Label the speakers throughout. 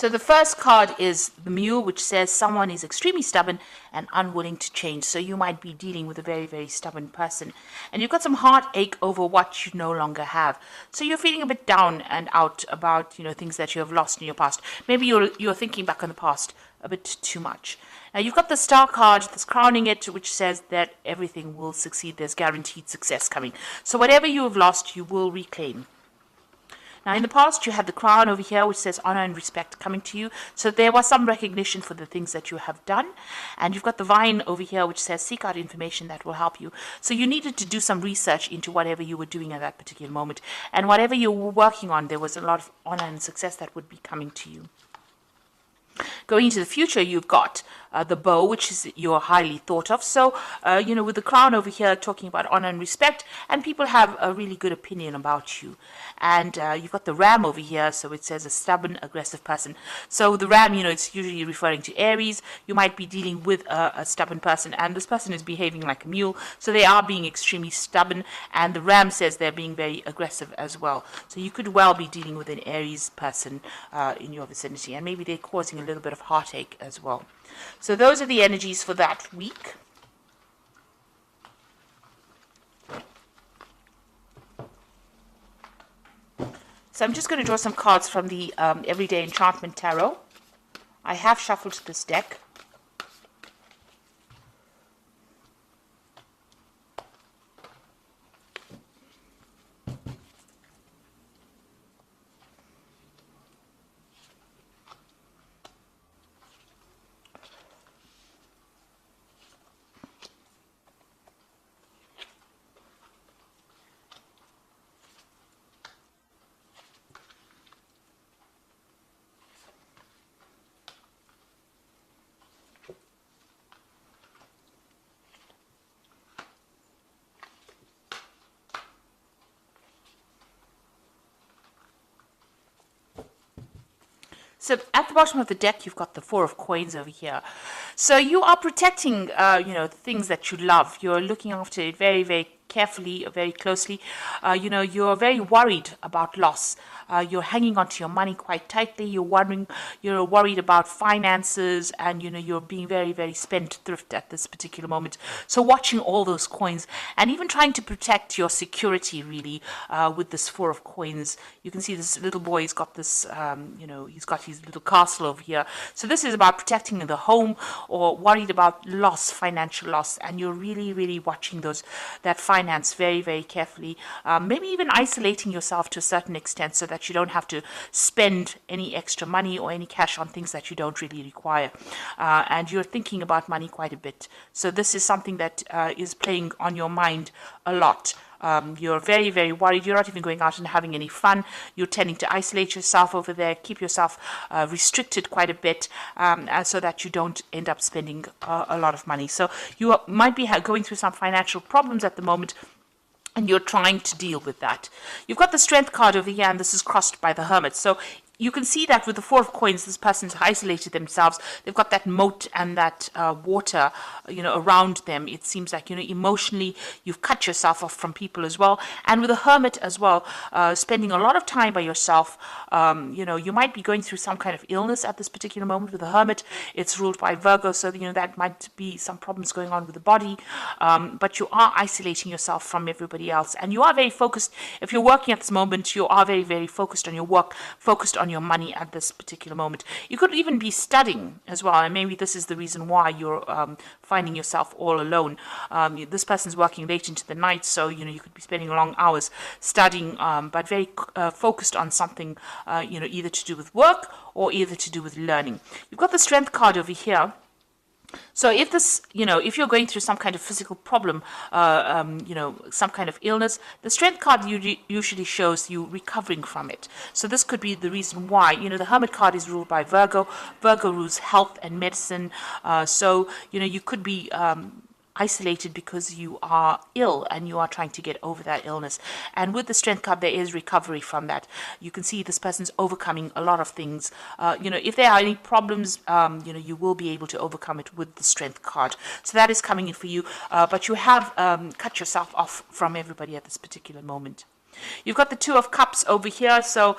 Speaker 1: So the first card is the Mule, which says someone is extremely stubborn and unwilling to change. So you might be dealing with a very, very stubborn person. And you've got some heartache over what you no longer have. So you're feeling a bit down and out about, things that you have lost in your past. Maybe you're thinking back on the past a bit too much. Now you've got the Star card that's crowning it, which says that everything will succeed. There's guaranteed success coming. So whatever you have lost, you will reclaim. Now, in the past, you had the Crown over here, which says honor and respect coming to you. So there was some recognition for the things that you have done. And you've got the Vine over here, which says seek out information that will help you. So you needed to do some research into whatever you were doing at that particular moment. And whatever you were working on, there was a lot of honor and success that would be coming to you. Going into the future, you've got the Bow, which is you're highly thought of. So, with the Crown over here talking about honor and respect, and people have a really good opinion about you. And you've got the Ram over here, so it says a stubborn, aggressive person. So the Ram, it's usually referring to Aries. You might be dealing with a stubborn person, and this person is behaving like a mule. So they are being extremely stubborn, and the Ram says they're being very aggressive as well. So you could well be dealing with an Aries person in your vicinity, and maybe they're causing a little bit of heartache as well. So those are the energies for that week. So I'm just going to draw some cards from the Everyday Enchantment Tarot. I have shuffled this deck. So at the bottom of the deck, you've got the Four of Coins over here. So you are protecting, things that you love. You're looking after it very, very carefully, very closely. You're very worried about loss. You're hanging on to your money quite tightly. You're worried about finances, and you're being very, very spendthrift at this particular moment. So watching all those coins and even trying to protect your security really with this Four of Coins. You can see this little boy. He's got this, he's got his little castle over here. So this is about protecting the home, or worried about loss, financial loss, and you're really, really watching that finance very, very carefully. Maybe even isolating yourself to a certain extent so that you don't have to spend any extra money or any cash on things that you don't really require. And you're thinking about money quite a bit. So this is something that is playing on your mind a lot. You're very, very worried. You're not even going out and having any fun. You're tending to isolate yourself over there, keep yourself restricted quite a bit, so that you don't end up spending a lot of money. So you might be going through some financial problems at the moment, and you're trying to deal with that. You've got the Strength card over here, and this is crossed by the Hermit. So you can see that with the Four of Coins, this person's isolated themselves. They've got that moat and that water, around them. It seems like, emotionally, you've cut yourself off from people as well. And with the Hermit as well, spending a lot of time by yourself. You might be going through some kind of illness at this particular moment. With the Hermit, it's ruled by Virgo, so, that might be some problems going on with the body. But you are isolating yourself from everybody else. And you are very focused. If you're working at this moment, you are very, very focused on your work, focused on your money at this particular moment. You could even be studying as well, and maybe this is the reason why you're finding yourself all alone. This person's working late into the night, so you could be spending long hours studying, but very focused on something, either to do with work or either to do with learning. You've got the Strength card over here. So if if you're going through some kind of physical problem, some kind of illness, the Strength card usually shows you recovering from it. So this could be the reason why. The Hermit card is ruled by Virgo. Virgo rules health and medicine. So you could be isolated because you are ill and you are trying to get over that illness. And with the Strength card, there is recovery from that. You can see this person's overcoming a lot of things. If there are any problems, you will be able to overcome it with the Strength card. So that is coming in for you. But you have cut yourself off from everybody at this particular moment. You've got the Two of Cups over here. So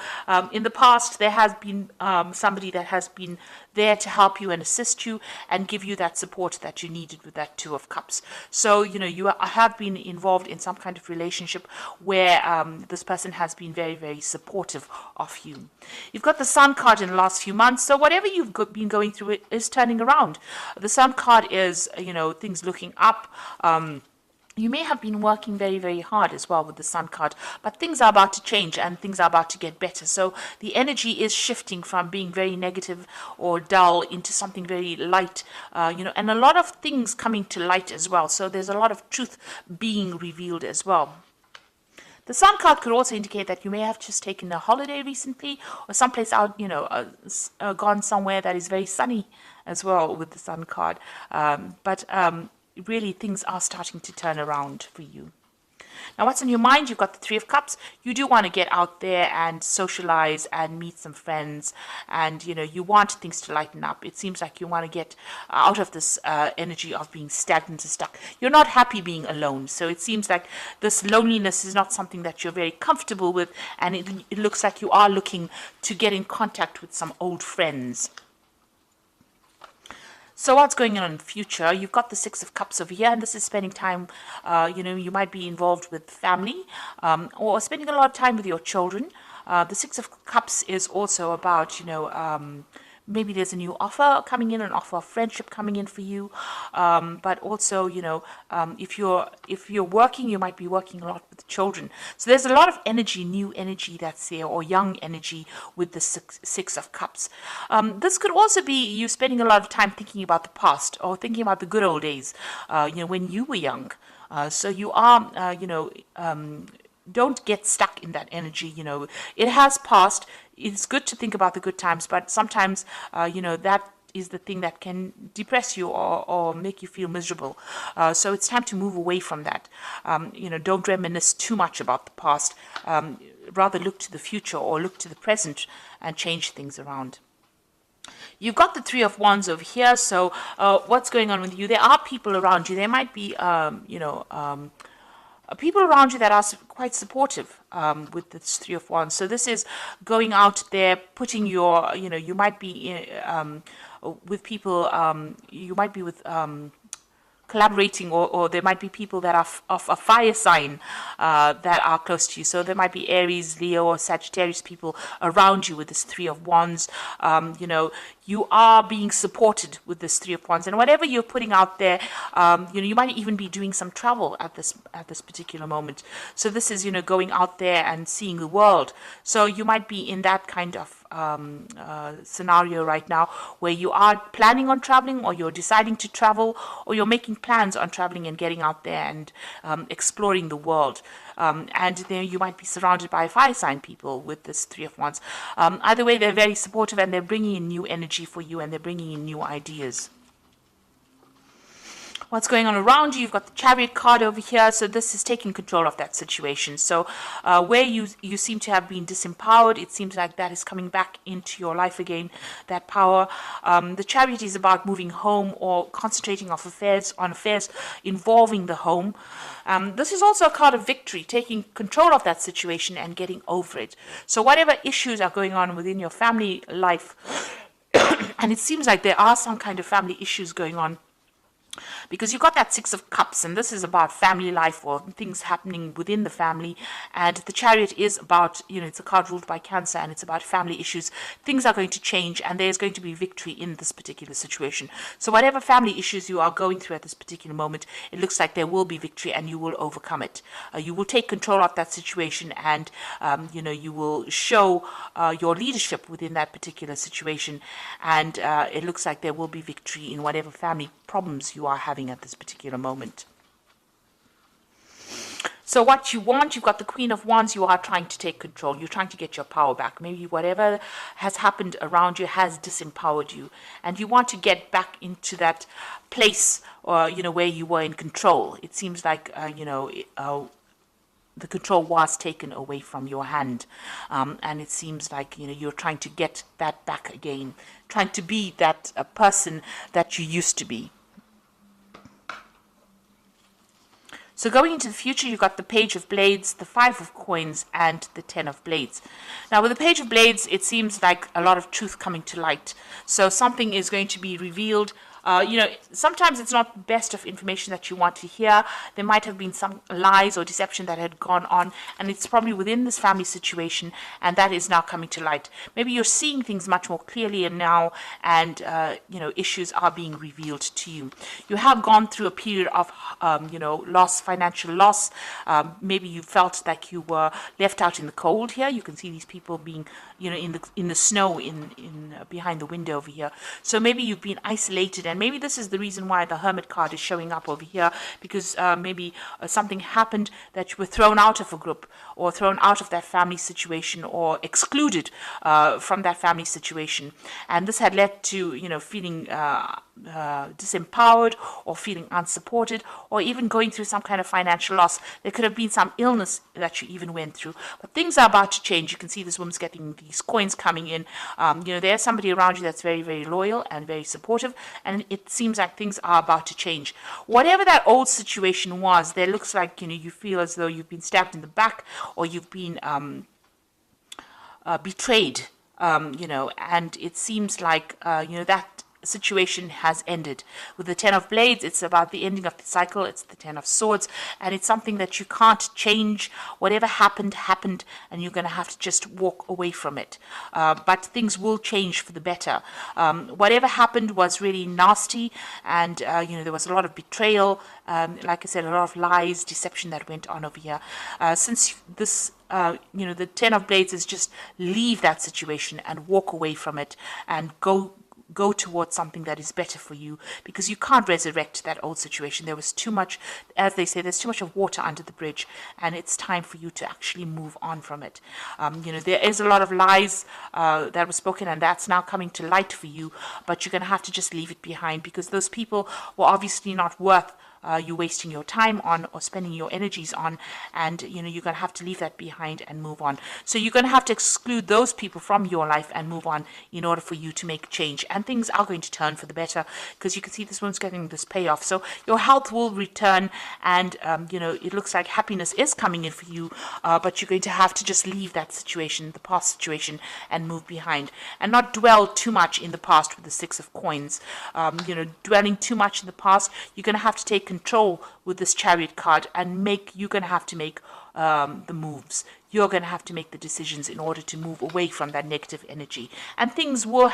Speaker 1: in the past, there has been somebody that has been there to help you and assist you and give you that support that you needed with that Two of Cups. So, you have been involved in some kind of relationship where this person has been very, very supportive of you. You've got the Sun card in the last few months. So whatever you've been going through is turning around. The Sun card is, things looking up. You may have been working very, very hard as well with the Sun card, but things are about to change and things are about to get better. So the energy is shifting from being very negative or dull into something very light, and a lot of things coming to light as well. So there's a lot of truth being revealed as well. The Sun card could also indicate that you may have just taken a holiday recently or someplace out, gone somewhere that is very sunny as well with the Sun card. But really things are starting to turn around for you. Now, what's on your mind? You've got the Three of Cups. You do want to get out there and socialize and meet some friends, and you want things to lighten up. It seems like you want to get out of this energy of being stagnant and stuck. You're not happy being alone, so it seems like this loneliness is not something that you're very comfortable with, and it looks like you are looking to get in contact with some old friends. So what's going on in the future? You've got the Six of Cups over here, and this is spending time, you might be involved with family or spending a lot of time with your children. The Six of Cups is also about, maybe there's a new offer coming in, an offer of friendship coming in for you. But also, if you're working, you might be working a lot with the children. So there's a lot of energy, new energy that's there, or young energy with the Six of Cups. This could also be you spending a lot of time thinking about the past or thinking about the good old days, when you were young. So you are, don't get stuck in that energy. It has passed. It's good to think about the good times, but sometimes, that is the thing that can depress you or make you feel miserable. So it's time to move away from that. Don't reminisce too much about the past. Rather look to the future or look to the present and change things around. You've got the Three of Wands over here. So what's going on with you? There are people around you. There might be, people around you that are quite supportive with this Three of Wands. So this is going out there, putting your, you might be with people, you might be with collaborating, or there might be people that are of a fire sign that are close to you. So there might be Aries, Leo, or Sagittarius people around you with this Three of Wands. You are being supported with this Three of Wands, and whatever you're putting out there, you might even be doing some travel at this particular moment. So this is, going out there and seeing the world. So you might be in that kind of scenario right now where you are planning on traveling, or you're deciding to travel, or you're making plans on traveling and getting out there and exploring the world. And then you might be surrounded by fire sign people with this Three of Wands. Either way, they're very supportive and they're bringing in new energy for you, and they're bringing in new ideas. What's going on around you? You've got the Chariot card over here. So this is taking control of that situation. So where you seem to have been disempowered, it seems like that is coming back into your life again, that power. The Chariot is about moving home or concentrating on affairs involving the home. This is also a card of victory, taking control of that situation and getting over it. So whatever issues are going on within your family life, and it seems like there are some kind of family issues going on, because you've got that Six of Cups, and this is about family life or things happening within the family. And the Chariot is about, it's a card ruled by Cancer, and it's about family issues. Things are going to change, and there's going to be victory in this particular situation. So whatever family issues you are going through at this particular moment, it looks like there will be victory, and you will overcome it. You will take control of that situation, and you will show your leadership within that particular situation. And it looks like there will be victory in whatever family problems you are having at this particular moment. So what you want, you've got the Queen of Wands. You are trying to take control. You're trying to get your power back. Maybe whatever has happened around you has disempowered you, and you want to get back into that place, or where you were in control. It seems like the control was taken away from your hand, and it seems like you're trying to get that back again, trying to be that person that you used to be. So going into the future, you've got the Page of Blades, the Five of Coins, and the Ten of Blades. Now, with the Page of Blades, it seems like a lot of truth coming to light. So something is going to be revealed. Sometimes it's not the best of information that you want to hear. There might have been some lies or deception that had gone on, and it's probably within this family situation, and that is now coming to light. Maybe you're seeing things much more clearly now, and issues are being revealed to you. You have gone through a period of loss, financial loss. Maybe you felt like you were left out in the cold here. You can see these people being in the snow in behind the window over here. So maybe you've been isolated, and maybe this is the reason why the Hermit card is showing up over here, because maybe something happened that you were thrown out of a group, or thrown out of that family situation, or excluded from that family situation, and this had led to feeling disempowered, or feeling unsupported, or even going through some kind of financial loss. There could have been some illness that you even went through, but things are about to change. You can see this woman's getting these coins coming in. There's somebody around you that's very, very loyal and very supportive, and it seems like things are about to change. Whatever that old situation was, there looks like you feel as though you've been stabbed in the back, or you've been betrayed, and it seems like that situation has ended. With the Ten of Blades, it's about the ending of the cycle. It's the Ten of Swords, and it's something that you can't change. Whatever happened, and you're going to have to just walk away from it. But things will change for the better. Whatever happened was really nasty, and there was a lot of betrayal. Like I said, a lot of lies, deception that went on over here. Since this the Ten of Blades is just leave that situation and walk away from it, and go towards something that is better for you, because you can't resurrect that old situation. There was too much, as they say, there's too much of water under the bridge, and it's time for you to actually move on from it. There is a lot of lies that were spoken, and that's now coming to light for you, but you're going to have to just leave it behind, because those people were obviously not worth you wasting your time on, or spending your energies on, and you're going to have to leave that behind and move on. So you're going to have to exclude those people from your life and move on in order for you to make change, and things are going to turn for the better, because you can see this one's getting this payoff. So your health will return, and it looks like happiness is coming in for you, but you're going to have to just leave that situation, the past situation, and move behind, and not dwell too much in the past with the Six of Coins. Dwelling too much in the past, you're going to have to take control with this Chariot card, and you're going to have to make the moves. You're going to have to make the decisions in order to move away from that negative energy, and things will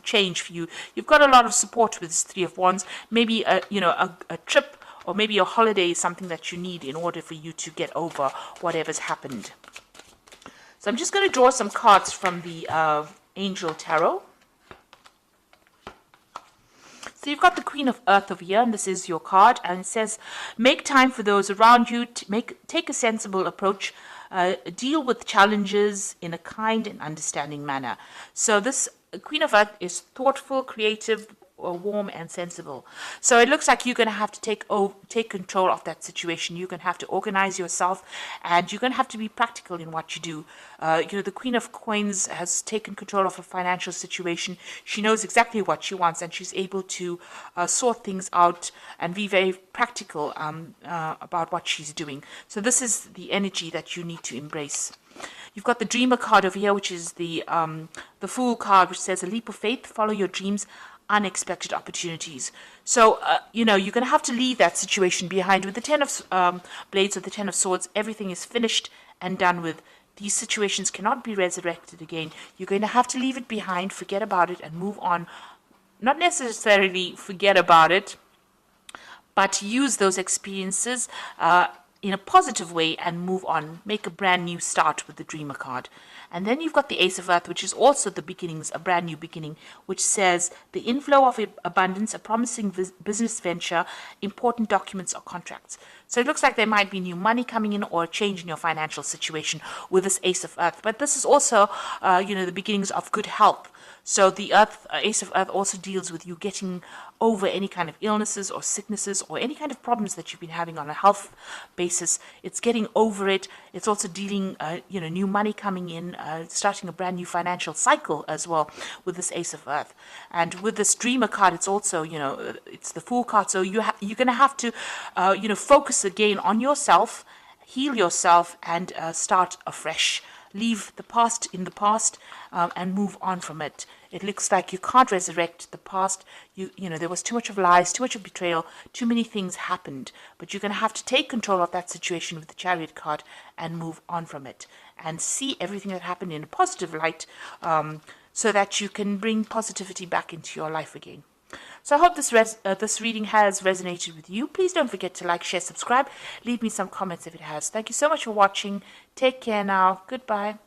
Speaker 1: change for you. You've got a lot of support with this Three of Wands. Maybe a trip, or maybe a holiday is something that you need in order for you to get over whatever's happened. So I'm just going to draw some cards from the Angel Tarot. So you've got the Queen of Earth over here, and this is your card, and it says, make time for those around you, take a sensible approach, deal with challenges in a kind and understanding manner. So this Queen of Earth is thoughtful, creative, warm and sensible. So it looks like you're going to have to take control of that situation. You're going to have to organize yourself, and you're going to have to be practical in what you do. The Queen of Coins has taken control of her financial situation. She knows exactly what she wants, and she's able to sort things out and be very practical about what she's doing. So this is the energy that you need to embrace. You've got the Dreamer card over here, which is the Fool card, which says, a leap of faith, follow your dreams, unexpected opportunities. So, you're going to have to leave that situation behind. With the Ten of Blades or the Ten of Swords, everything is finished and done with. These situations cannot be resurrected again. You're going to have to leave it behind, forget about it, and move on. Not necessarily forget about it, but use those experiences in a positive way and move on. Make a brand new start with the Dreamer card. And then you've got the Ace of Earth, which is also the beginnings, a brand new beginning, which says the inflow of abundance, a promising business venture, important documents or contracts. So it looks like there might be new money coming in, or a change in your financial situation with this Ace of Earth. But this is also, the beginnings of good health. So the Earth, Ace of Earth also deals with you getting over any kind of illnesses or sicknesses or any kind of problems that you've been having on a health basis. It's getting over it. It's also dealing, new money coming in, starting a brand new financial cycle as well with this Ace of Earth. And with this Dreamer card, it's also, it's the Fool card. So you're going to have to, focus again on yourself, heal yourself, and start afresh. Leave the past in the past, and move on from it. It looks like you can't resurrect the past. There was too much of lies, too much of betrayal, too many things happened. But you're going to have to take control of that situation with the Chariot card and move on from it and see everything that happened in a positive light, so that you can bring positivity back into your life again. So I hope this reading has resonated with you. Please don't forget to like, share, subscribe. Leave me some comments if it has. Thank you so much for watching. Take care now. Goodbye.